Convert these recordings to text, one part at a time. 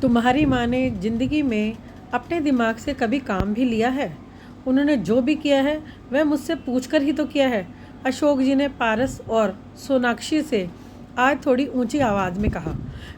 तुम्हारी माँ ने ज़िंदगी में अपने दिमाग से कभी काम भी लिया है? उन्होंने जो भी किया है वह मुझसे पूछकर ही तो किया है। अशोक जी ने पारस और सोनाक्षी से आज थोड़ी ऊंची आवाज़ में कहा,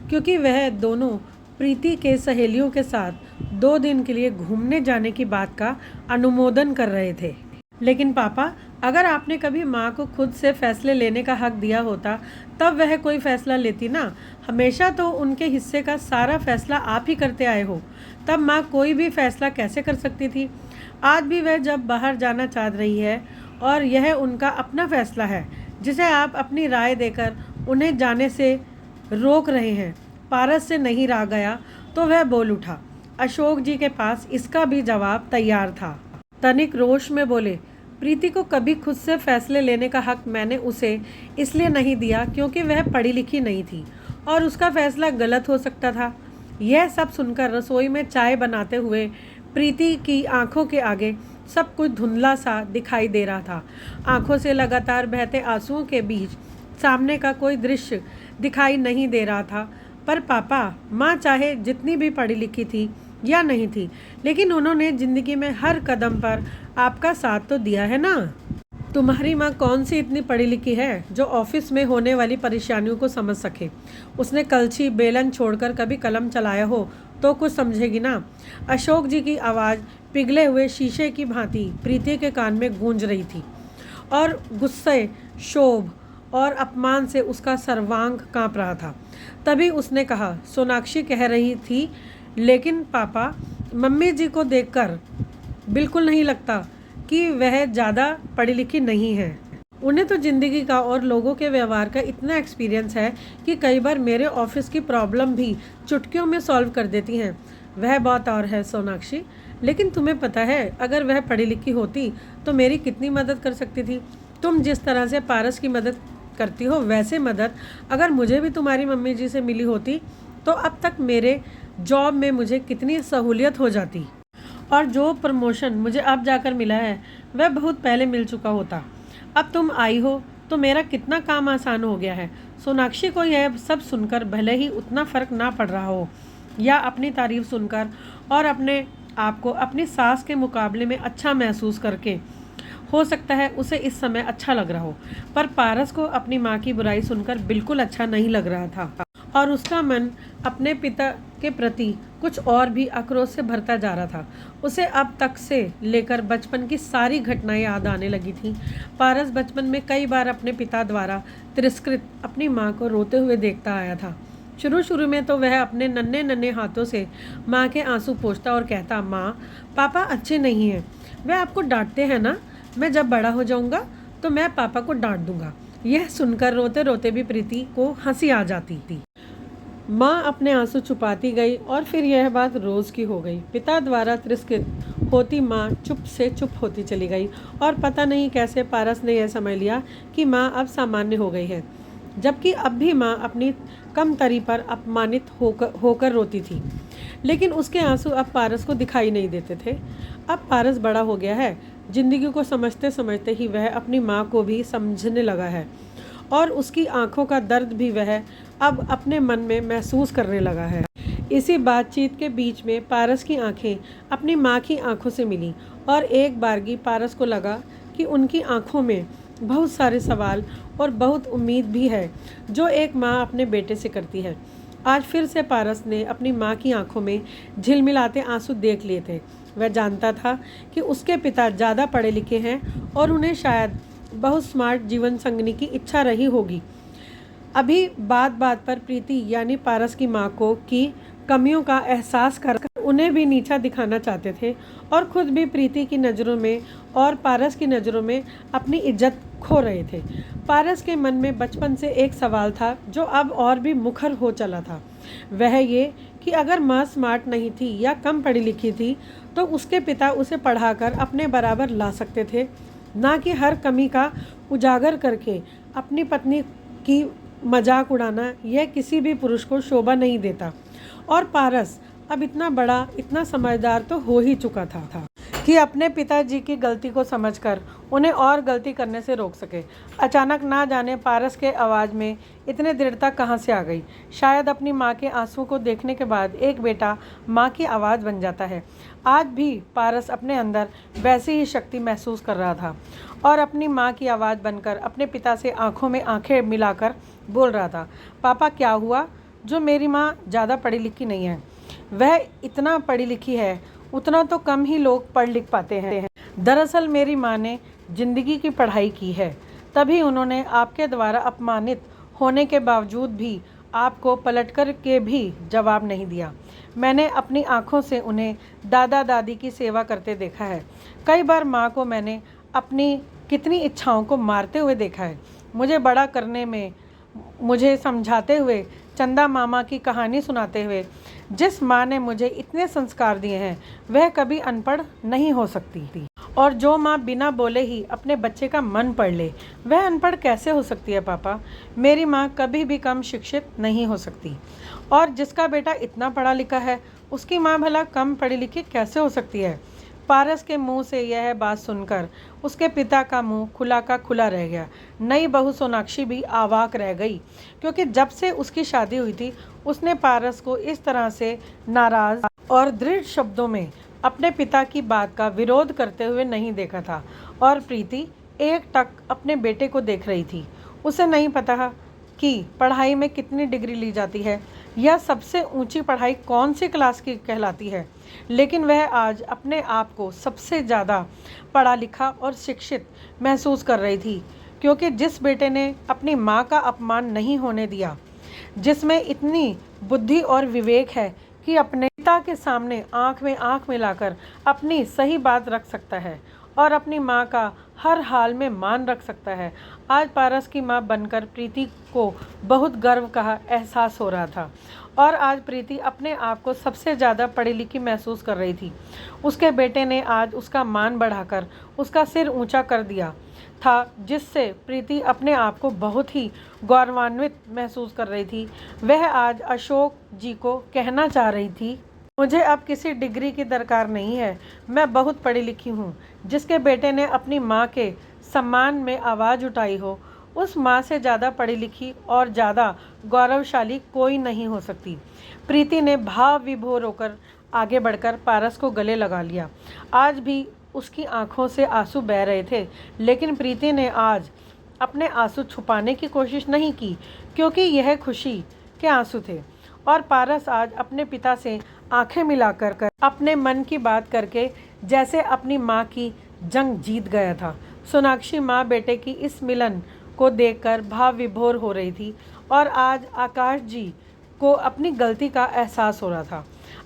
क्योंकि वह दोनों प्रीति के सहेलियों के साथ 2 दिन के लिए घूमने जाने की बात का अनुमोदन कर रहे थे। लेकिन पापा, अगर आपने कभी माँ को खुद से फैसले लेने का हक दिया होता तब वह कोई फैसला लेती ना। हमेशा तो उनके हिस्से का सारा फैसला आप ही करते आए हो, तब माँ कोई भी फैसला कैसे कर सकती थी? आज भी वह जब बाहर जाना चाह रही है और यह उनका अपना फैसला है जिसे आप अपनी राय देकर उन्हें जाने से रोक रहे हैं। पारस से नहीं रहा गया तो वह बोल उठा। अशोक जी के पास इसका भी जवाब तैयार था। तनिक रोष में बोले, प्रीति को कभी खुद से फैसले लेने का हक मैंने उसे इसलिए नहीं दिया क्योंकि वह पढ़ी लिखी नहीं थी और उसका फैसला गलत हो सकता था। यह सब सुनकर रसोई में चाय बनाते हुए प्रीति की आंखों के आगे सब कुछ धुंधला सा दिखाई दे रहा था। आंखों से लगातार बहते आंसुओं के बीच सामने का कोई दृश्य दिखाई नहीं दे रहा था। पर पापा, माँ चाहे जितनी भी पढ़ी लिखी थी या नहीं थी, लेकिन उन्होंने ज़िंदगी में हर कदम पर आपका साथ तो दिया है ना। तुम्हारी माँ कौन सी इतनी पढ़ी लिखी है जो ऑफिस में होने वाली परेशानियों को समझ सके? उसने कलछी बेलन छोड़कर कभी कलम चलाया हो तो कुछ समझेगी ना। अशोक जी की आवाज़ पिघले हुए शीशे की भांति प्रीति के कान में गूंज रही थी और गुस्से, क्षोभ और अपमान से उसका सर्वांग कांप रहा था। तभी उसने कहा, सोनाक्षी कह रही थी, लेकिन पापा, मम्मी जी को देखकर बिल्कुल नहीं लगता कि वह ज़्यादा पढ़ी लिखी नहीं है। उन्हें तो ज़िंदगी का और लोगों के व्यवहार का इतना एक्सपीरियंस है कि कई बार मेरे ऑफिस की प्रॉब्लम भी चुटकियों में सॉल्व कर देती हैं। वह बात और है सोनाक्षी, लेकिन तुम्हें पता है अगर वह पढ़ी लिखी होती तो मेरी कितनी मदद कर सकती थी। तुम जिस तरह से पारस की मदद करती हो वैसे मदद अगर मुझे भी तुम्हारी मम्मी जी से मिली होती तो अब तक मेरे जॉब में मुझे कितनी सहूलियत हो जाती, और जो प्रमोशन मुझे अब जाकर मिला है वह बहुत पहले मिल चुका होता। अब तुम आई हो तो मेरा कितना काम आसान हो गया है। सोनाक्षी को यह सब सुनकर भले ही उतना फ़र्क ना पड़ रहा हो या अपनी तारीफ सुनकर और अपने आप को अपनी सास के मुकाबले में अच्छा महसूस करके हो सकता है उसे इस समय अच्छा लग रहा हो, पर पारस को अपनी माँ की बुराई सुनकर बिल्कुल अच्छा नहीं लग रहा था और उसका मन अपने पिता के प्रति कुछ और भी आक्रोश से भरता जा रहा था। उसे अब तक से लेकर बचपन की सारी घटनाएं याद आने लगी थीं। पारस बचपन में कई बार अपने पिता द्वारा तिरस्कृत अपनी माँ को रोते हुए देखता आया था। शुरू शुरू में तो वह अपने नन्हे नन्हे हाथों से माँ के आंसू पोंछता और कहता, माँ, पापा अच्छे नहीं हैं, वह आपको डांटते हैं ना, मैं जब बड़ा हो जाऊँगा तो मैं पापा को डांट दूँगा। यह सुनकर रोते रोते भी प्रीति को हंसी आ जाती थी। माँ अपने आंसू छुपाती गई और फिर यह बात रोज़ की हो गई। पिता द्वारा तिरस्कृत होती माँ चुप से चुप होती चली गई और पता नहीं कैसे पारस ने यह समझ लिया कि माँ अब सामान्य हो गई है, जबकि अब भी माँ अपनी कमतरी पर अपमानित होकर रोती थी। लेकिन उसके आंसू अब पारस को दिखाई नहीं देते थे। अब पारस बड़ा हो गया है। जिंदगी को समझते समझते ही वह अपनी माँ को भी समझने लगा है और उसकी आंखों का दर्द भी वह अब अपने मन में महसूस करने लगा है। इसी बातचीत के बीच में पारस की आंखें अपनी माँ की आंखों से मिली और एक बारगी पारस को लगा कि उनकी आंखों में बहुत सारे सवाल और बहुत उम्मीद भी है जो एक माँ अपने बेटे से करती है। आज फिर से पारस ने अपनी माँ की आंखों में झिलमिलाते आंसू देख लिए थे। वह जानता था कि उसके पिता ज़्यादा पढ़े लिखे हैं और उन्हें शायद बहुत स्मार्ट जीवन संगनी की इच्छा रही होगी। अभी बात बात पर प्रीति यानी पारस की माँ को की कमियों का एहसास कर उन्हें भी नीचा दिखाना चाहते थे और खुद भी प्रीति की नज़रों में और पारस की नज़रों में अपनी इज्जत खो रहे थे। पारस के मन में बचपन से एक सवाल था जो अब और भी मुखर हो चला था। वह ये कि अगर माँ स्मार्ट नहीं थी या कम पढ़ी लिखी थी तो उसके पिता उसे पढ़ाकर अपने बराबर ला सकते थे, ना कि हर कमी का उजागर करके अपनी पत्नी की मजाक उड़ाना। यह किसी भी पुरुष को शोभा नहीं देता और पारस अब इतना बड़ा, इतना समझदार तो हो ही चुका था कि अपने पिताजी की गलती को समझकर उन्हें और गलती करने से रोक सके। अचानक ना जाने पारस के आवाज़ में इतनी दृढ़ता कहाँ से आ गई। शायद अपनी माँ के आंसुओं को देखने के बाद एक बेटा माँ की आवाज़ बन जाता है। आज भी पारस अपने अंदर वैसी ही शक्ति महसूस कर रहा था और अपनी माँ की आवाज़ बनकर अपने पिता से आंखों में आंखें मिलाकर बोल रहा था, पापा क्या हुआ? जो मेरी माँ ज़्यादा पढ़ी लिखी नहीं है, वह इतना पढ़ी लिखी है, उतना तो कम ही लोग पढ़ लिख पाते हैं। दरअसल मेरी माँ ने जिंदगी की पढ़ाई की है, तभी उन्होंने आपके द्वारा अपमानित होने के बावजूद भी आपको पलटकर के भी जवाब नहीं दिया। मैंने अपनी आंखों से उन्हें दादा दादी की सेवा करते देखा है। कई बार माँ को मैंने अपनी कितनी इच्छाओं को मारते हुए देखा है। मुझे बड़ा करने में, मुझे समझाते हुए, चंदा मामा की कहानी सुनाते हुए जिस माँ ने मुझे इतने संस्कार दिए हैं, वह कभी अनपढ़ नहीं हो सकती थी। और जो माँ बिना बोले ही अपने बच्चे का मन पढ़ ले, वह अनपढ़ कैसे हो सकती है पापा? मेरी माँ कभी भी कम शिक्षित नहीं हो सकती। और जिसका बेटा इतना पढ़ा लिखा है, उसकी माँ भला कम पढ़ी लिखी कैसे हो सकती है? पारस के मुंह से यह बात सुनकर उसके पिता का मुंह खुला का खुला रह गया। नई बहू सोनाक्षी भी अवाक रह गई, क्योंकि जब से उसकी शादी हुई थी उसने पारस को इस तरह से नाराज और दृढ़ शब्दों में अपने पिता की बात का विरोध करते हुए नहीं देखा था। और प्रीति एकटक अपने बेटे को देख रही थी। उसे नहीं पता कि पढ़ाई में कितनी डिग्री ली जाती है या सबसे ऊंची पढ़ाई कौन सी क्लास की कहलाती है, लेकिन वह आज अपने आप को सबसे ज़्यादा पढ़ा लिखा और शिक्षित महसूस कर रही थी, क्योंकि जिस बेटे ने अपनी माँ का अपमान नहीं होने दिया, जिसमें इतनी बुद्धि और विवेक है कि अपने पिता के सामने आंख में आंख मिलाकर अपनी सही बात रख सकता है और अपनी माँ का हर हाल में मान रख सकता है, आज पारस की माँ बनकर प्रीति को बहुत गर्व का एहसास हो रहा था। और आज प्रीति अपने आप को सबसे ज़्यादा पढ़ी लिखी महसूस कर रही थी। उसके बेटे ने आज उसका मान बढ़ाकर उसका सिर ऊंचा कर दिया था, जिससे प्रीति अपने आप को बहुत ही गौरवान्वित महसूस कर रही थी। वह आज अशोक जी को कहना चाह रही थी, मुझे अब किसी डिग्री की दरकार नहीं है, मैं बहुत पढ़ी लिखी हूँ। जिसके बेटे ने अपनी माँ के सम्मान में आवाज़ उठाई हो, उस माँ से ज़्यादा पढ़ी लिखी और ज़्यादा गौरवशाली कोई नहीं हो सकती। प्रीति ने भाव विभोर होकर आगे बढ़कर पारस को गले लगा लिया। आज भी उसकी आंखों से आंसू बह रहे थे, लेकिन प्रीति ने आज अपने आंसू छुपाने की कोशिश नहीं की, क्योंकि यह खुशी के आंसू थे। और पारस आज अपने पिता से आंखें मिलाकर अपने मन की बात करके जैसे अपनी माँ की जंग जीत गया था। सोनाक्षी माँ बेटे की इस मिलन को देखकर भाव विभोर हो रही थी और आज आकाश जी को अपनी गलती का एहसास हो रहा था।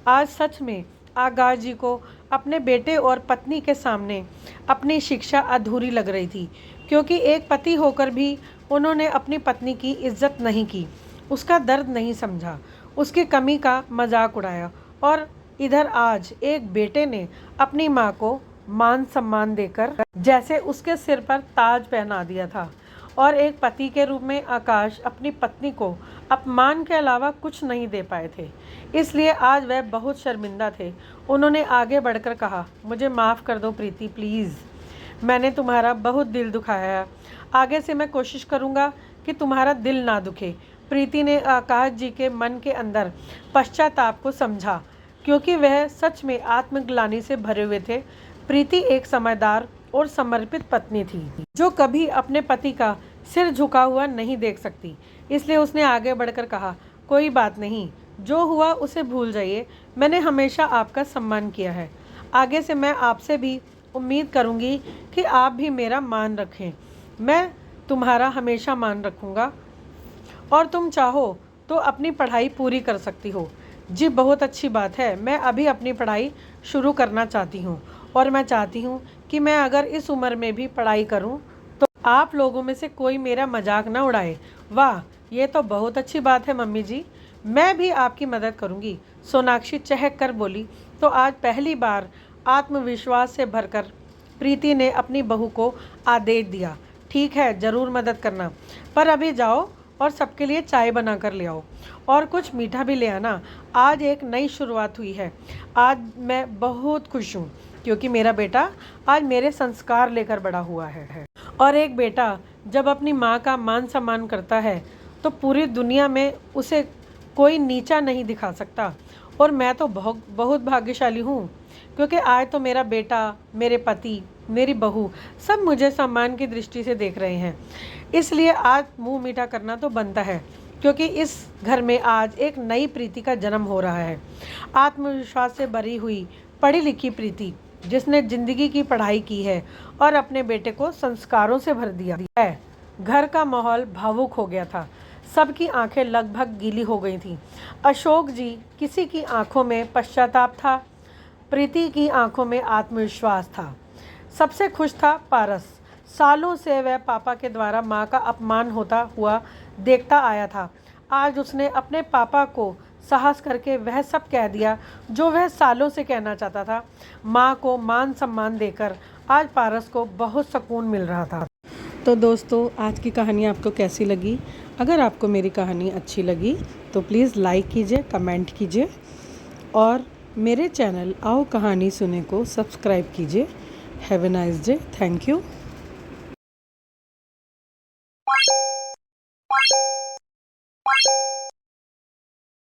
आज सच में आकाश जी को अपने बेटे और पत्नी के सामने अपनी शिक्षा अधूरी लग रही थी, क्योंकि एक पति होकर भी उन्होंने अपनी पत्नी की इज्जत नहीं की, उसका दर्द नहीं समझा, उसकी कमी का मजाक उड़ाया। और इधर आज एक बेटे ने अपनी माँ को मान सम्मान देकर जैसे उसके सिर पर ताज पहना दिया था। और एक पति के रूप में आकाश अपनी पत्नी को अपमान के अलावा कुछ नहीं दे पाए थे, इसलिए आज वह बहुत शर्मिंदा थे। उन्होंने आगे बढ़कर कहा, मुझे माफ़ कर दो प्रीति प्लीज़, मैंने तुम्हारा बहुत दिल दुखाया है। आगे से मैं कोशिश करूँगा कि तुम्हारा दिल ना दुखे। प्रीति ने आकाश जी के मन के अंदर पश्चाताप को समझा, क्योंकि वह सच में आत्मग्लानि से भरे हुए थे। प्रीति एक समझदार और समर्पित पत्नी थी, जो कभी अपने पति का सिर झुका हुआ नहीं देख सकती। इसलिए उसने आगे बढ़कर कहा, कोई बात नहीं, जो हुआ उसे भूल जाइए, मैंने हमेशा आपका सम्मान किया है। आगे से मैं आपसे भी उम्मीद करूंगी कि आप भी मेरा मान रखें। मैं तुम्हारा हमेशा मान रखूंगा और तुम चाहो तो अपनी पढ़ाई पूरी कर सकती हो। जी बहुत अच्छी बात है, मैं अभी अपनी पढ़ाई शुरू करना चाहती हूँ और मैं चाहती हूँ कि मैं अगर इस उम्र में भी पढ़ाई करूँ तो आप लोगों में से कोई मेरा मजाक ना उड़ाए। वाह, ये तो बहुत अच्छी बात है मम्मी जी, मैं भी आपकी मदद करूँगी। सोनाक्षी चहक कर बोली। तो आज पहली बार आत्मविश्वास से भरकर प्रीति ने अपनी बहू को आदेश दिया, ठीक है ज़रूर मदद करना, पर अभी जाओ और सबके लिए चाय बना कर ले आओ और कुछ मीठा भी ले आना। आज एक नई शुरुआत हुई है। आज मैं बहुत खुश हूँ क्योंकि मेरा बेटा आज मेरे संस्कार लेकर बड़ा हुआ है। और एक बेटा जब अपनी माँ का मान सम्मान करता है तो पूरी दुनिया में उसे कोई नीचा नहीं दिखा सकता। और मैं तो बहुत भाग्यशाली हूँ क्योंकि आज तो मेरा बेटा, मेरे पति, मेरी बहू सब मुझे सम्मान की दृष्टि से देख रहे हैं। इसलिए आज मुंह मीठा करना तो बनता है क्योंकि इस घर में आज एक नई प्रीति का जन्म हो रहा है। आत्मविश्वास से भरी हुई पढ़ी लिखी प्रीति जिसने जिंदगी की पढ़ाई की है और अपने बेटे को संस्कारों से भर दिया है। घर का माहौल भावुक हो गया था। सबकी आंखें लगभग गीली हो गई थीं। अशोक जी किसी की आंखों में पश्चाताप था, प्रीति की आंखों में आत्मविश्वास था। सबसे खुश था पारस। सालों से वह पापा के द्वारा माँ का अपमान होता हुआ देखता आया था। आज उसने अपने पापा को साहस करके वह सब कह दिया जो वह सालों से कहना चाहता था। माँ को मान सम्मान देकर आज पारस को बहुत सुकून मिल रहा था। तो दोस्तों, आज की कहानी आपको कैसी लगी? अगर आपको मेरी कहानी अच्छी लगी तो प्लीज़ लाइक कीजिए, कमेंट कीजिए और मेरे चैनल आओ कहानी सुने को सब्सक्राइब कीजिए। Have a nice day. Thank you.